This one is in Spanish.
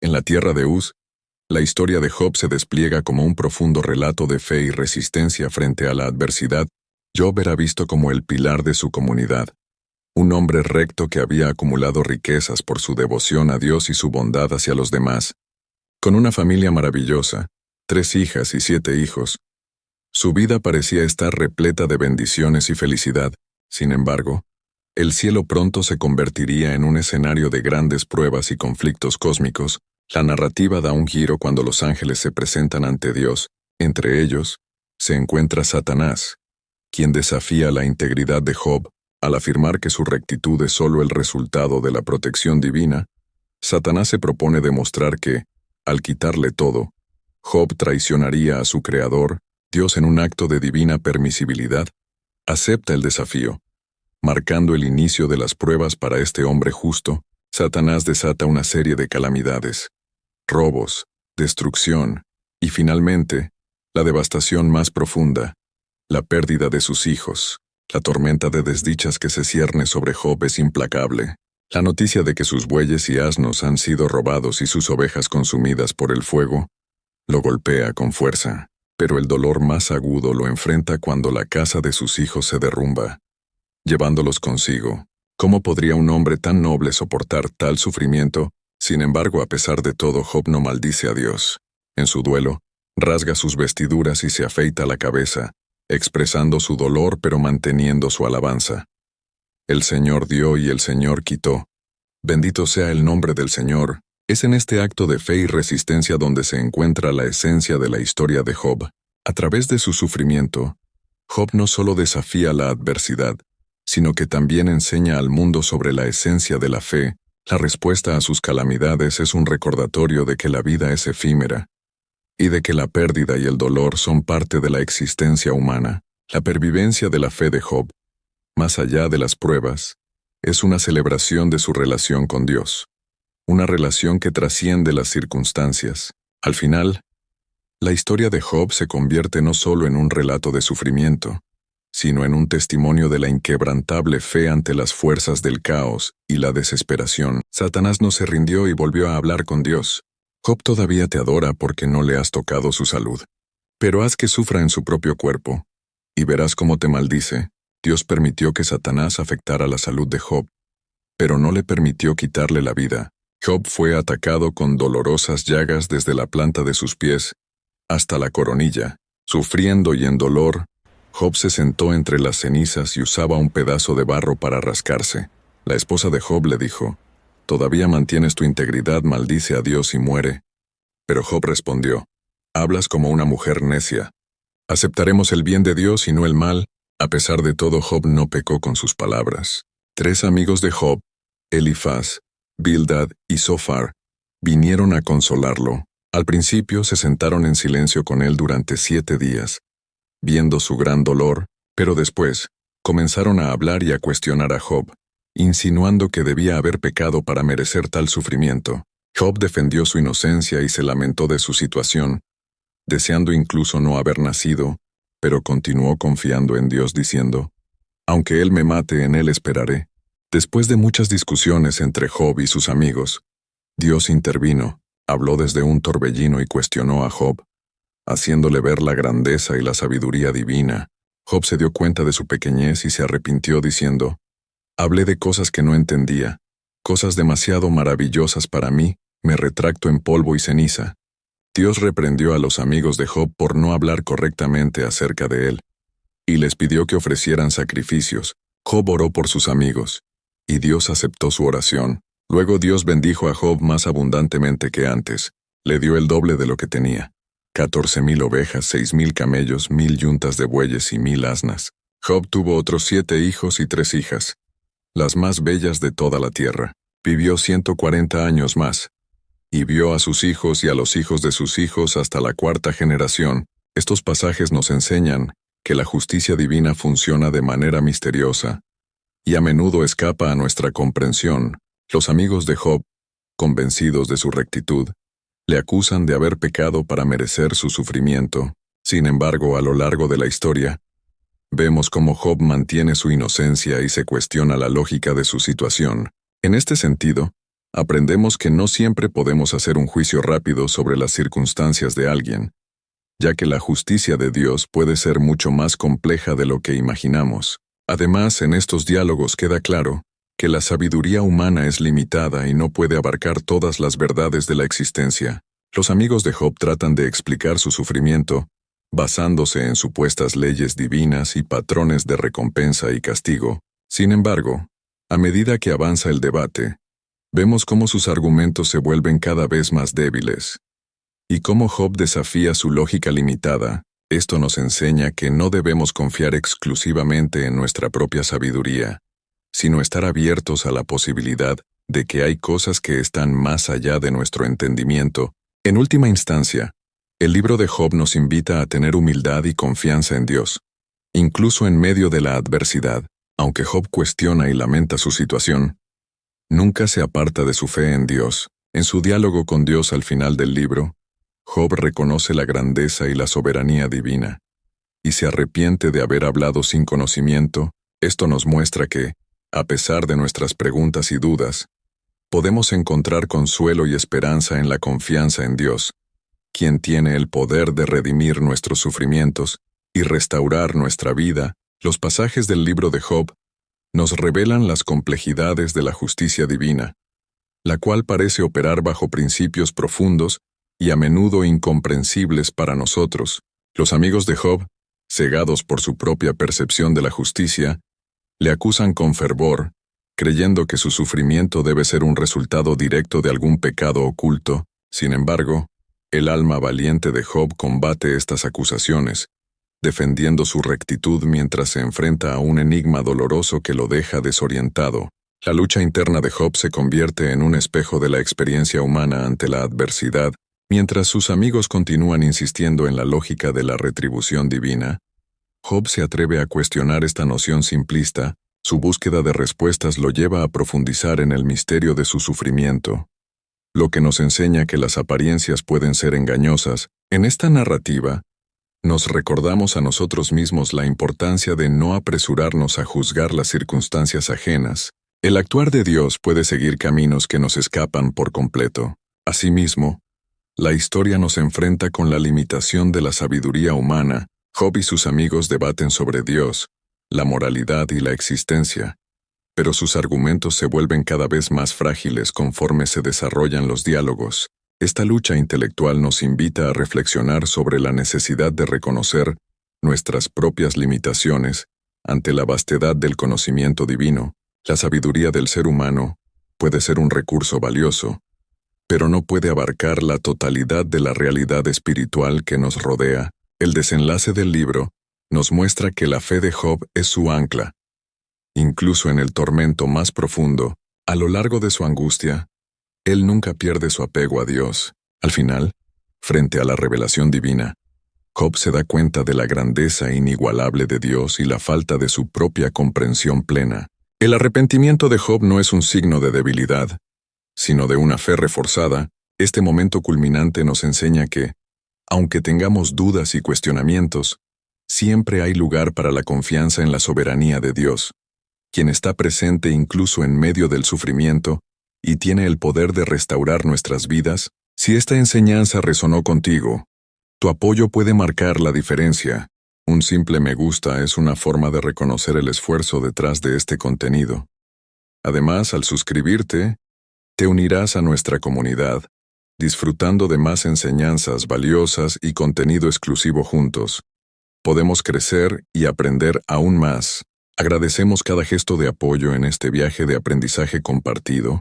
En la tierra de Uz, la historia de Job se despliega como un profundo relato de fe y resistencia frente a la adversidad. Job era visto como el pilar de su comunidad, un hombre recto que había acumulado riquezas por su devoción a Dios y su bondad hacia los demás. Con una familia maravillosa, 3 hijas y 7 hijos, su vida parecía estar repleta de bendiciones y felicidad. Sin embargo, el cielo pronto se convertiría en un escenario de grandes pruebas y conflictos cósmicos. La narrativa da un giro cuando los ángeles se presentan ante Dios. Entre ellos, se encuentra Satanás, quien desafía la integridad de Job al afirmar que su rectitud es solo el resultado de la protección divina. Satanás se propone demostrar que, al quitarle todo, Job traicionaría a su creador. Dios, en un acto de divina permisibilidad, acepta el desafío. Marcando el inicio de las pruebas para este hombre justo, Satanás desata una serie de calamidades, robos, destrucción y finalmente, la devastación más profunda, la pérdida de sus hijos. La tormenta de desdichas que se cierne sobre Job es implacable. La noticia de que sus bueyes y asnos han sido robados y sus ovejas consumidas por el fuego lo golpea con fuerza, pero el dolor más agudo lo enfrenta cuando la casa de sus hijos se derrumba, llevándolos consigo. ¿Cómo podría un hombre tan noble soportar tal sufrimiento? Sin embargo, a pesar de todo, Job no maldice a Dios. En su duelo, rasga sus vestiduras y se afeita la cabeza, expresando su dolor pero manteniendo su alabanza. El Señor dio y el Señor quitó. Bendito sea el nombre del Señor. Es en este acto de fe y resistencia donde se encuentra la esencia de la historia de Job. A través de su sufrimiento, Job no solo desafía la adversidad, sino que también enseña al mundo sobre la esencia de la fe. La respuesta a sus calamidades es un recordatorio de que la vida es efímera, y de que la pérdida y el dolor son parte de la existencia humana. La pervivencia de la fe de Job, más allá de las pruebas, es una celebración de su relación con Dios, una relación que trasciende las circunstancias. Al final, la historia de Job se convierte no solo en un relato de sufrimiento, sino en un testimonio de la inquebrantable fe ante las fuerzas del caos y la desesperación. Satanás no se rindió y volvió a hablar con Dios. Job todavía te adora porque no le has tocado su salud, pero haz que sufra en su propio cuerpo, y verás cómo te maldice. Dios permitió que Satanás afectara la salud de Job, pero no le permitió quitarle la vida. Job fue atacado con dolorosas llagas desde la planta de sus pies hasta la coronilla. Sufriendo y en dolor, Job se sentó entre las cenizas y usaba un pedazo de barro para rascarse. La esposa de Job le dijo: «Todavía mantienes tu integridad, maldice a Dios y muere». Pero Job respondió: «Hablas como una mujer necia. Aceptaremos el bien de Dios y no el mal». A pesar de todo, Job no pecó con sus palabras. 3 amigos de Job, Elifaz, Bildad y Zofar, vinieron a consolarlo. Al principio se sentaron en silencio con él durante 7 días, viendo su gran dolor, pero después comenzaron a hablar y a cuestionar a Job, insinuando que debía haber pecado para merecer tal sufrimiento. Job defendió su inocencia y se lamentó de su situación, deseando incluso no haber nacido, pero continuó confiando en Dios diciendo: «Aunque Él me mate, en Él esperaré». Después de muchas discusiones entre Job y sus amigos, Dios intervino, habló desde un torbellino y cuestionó a Job, haciéndole ver la grandeza y la sabiduría divina. Job se dio cuenta de su pequeñez y se arrepintió diciendo: «Hablé de cosas que no entendía, cosas demasiado maravillosas para mí, me retracto en polvo y ceniza». Dios reprendió a los amigos de Job por no hablar correctamente acerca de él, y les pidió que ofrecieran sacrificios. Job oró por sus amigos, y Dios aceptó su oración. Luego Dios bendijo a Job más abundantemente que antes, le dio el doble de lo que tenía: 14,000 ovejas, 6,000 camellos, 1,000 yuntas de bueyes y 1,000 asnas. Job tuvo otros 7 hijos y 3 hijas, las más bellas de toda la tierra. Vivió 140 años más, y vio a sus hijos y a los hijos de sus hijos hasta la 4ª generación. Estos pasajes nos enseñan que la justicia divina funciona de manera misteriosa, y a menudo escapa a nuestra comprensión. Los amigos de Job, convencidos de su rectitud, le acusan de haber pecado para merecer su sufrimiento. Sin embargo, a lo largo de la historia, vemos cómo Job mantiene su inocencia y se cuestiona la lógica de su situación. En este sentido, aprendemos que no siempre podemos hacer un juicio rápido sobre las circunstancias de alguien, ya que la justicia de Dios puede ser mucho más compleja de lo que imaginamos. Además, en estos diálogos queda claro que la sabiduría humana es limitada y no puede abarcar todas las verdades de la existencia. Los amigos de Job tratan de explicar su sufrimiento, basándose en supuestas leyes divinas y patrones de recompensa y castigo. Sin embargo, a medida que avanza el debate, vemos cómo sus argumentos se vuelven cada vez más débiles, y cómo Job desafía su lógica limitada. Esto nos enseña que no debemos confiar exclusivamente en nuestra propia sabiduría, sino estar abiertos a la posibilidad de que hay cosas que están más allá de nuestro entendimiento. En última instancia, el libro de Job nos invita a tener humildad y confianza en Dios, incluso en medio de la adversidad. Aunque Job cuestiona y lamenta su situación, nunca se aparta de su fe en Dios. En su diálogo con Dios al final del libro, Job reconoce la grandeza y la soberanía divina, y se arrepiente de haber hablado sin conocimiento. Esto nos muestra que, a pesar de nuestras preguntas y dudas, podemos encontrar consuelo y esperanza en la confianza en Dios, quien tiene el poder de redimir nuestros sufrimientos y restaurar nuestra vida. Los pasajes del libro de Job nos revelan las complejidades de la justicia divina, la cual parece operar bajo principios profundos y a menudo incomprensibles para nosotros. Los amigos de Job, cegados por su propia percepción de la justicia, le acusan con fervor, creyendo que su sufrimiento debe ser un resultado directo de algún pecado oculto. Sin embargo, el alma valiente de Job combate estas acusaciones, defendiendo su rectitud mientras se enfrenta a un enigma doloroso que lo deja desorientado. La lucha interna de Job se convierte en un espejo de la experiencia humana ante la adversidad. Mientras sus amigos continúan insistiendo en la lógica de la retribución divina, Job se atreve a cuestionar esta noción simplista. Su búsqueda de respuestas lo lleva a profundizar en el misterio de su sufrimiento, lo que nos enseña que las apariencias pueden ser engañosas. En esta narrativa, nos recordamos a nosotros mismos la importancia de no apresurarnos a juzgar las circunstancias ajenas. El actuar de Dios puede seguir caminos que nos escapan por completo. Asimismo, la historia nos enfrenta con la limitación de la sabiduría humana. Job y sus amigos debaten sobre Dios, la moralidad y la existencia, pero sus argumentos se vuelven cada vez más frágiles conforme se desarrollan los diálogos. Esta lucha intelectual nos invita a reflexionar sobre la necesidad de reconocer nuestras propias limitaciones ante la vastedad del conocimiento divino. La sabiduría del ser humano puede ser un recurso valioso, pero no puede abarcar la totalidad de la realidad espiritual que nos rodea. El desenlace del libro nos muestra que la fe de Job es su ancla. Incluso en el tormento más profundo, a lo largo de su angustia, él nunca pierde su apego a Dios. Al final, frente a la revelación divina, Job se da cuenta de la grandeza inigualable de Dios y la falta de su propia comprensión plena. El arrepentimiento de Job no es un signo de debilidad, sino de una fe reforzada. Este momento culminante nos enseña que, aunque tengamos dudas y cuestionamientos, siempre hay lugar para la confianza en la soberanía de Dios, quien está presente incluso en medio del sufrimiento y tiene el poder de restaurar nuestras vidas. Si esta enseñanza resonó contigo, tu apoyo puede marcar la diferencia. Un simple me gusta es una forma de reconocer el esfuerzo detrás de este contenido. Además, al suscribirte, te unirás a nuestra comunidad, disfrutando de más enseñanzas valiosas y contenido exclusivo juntos. Podemos crecer y aprender aún más. Agradecemos cada gesto de apoyo en este viaje de aprendizaje compartido.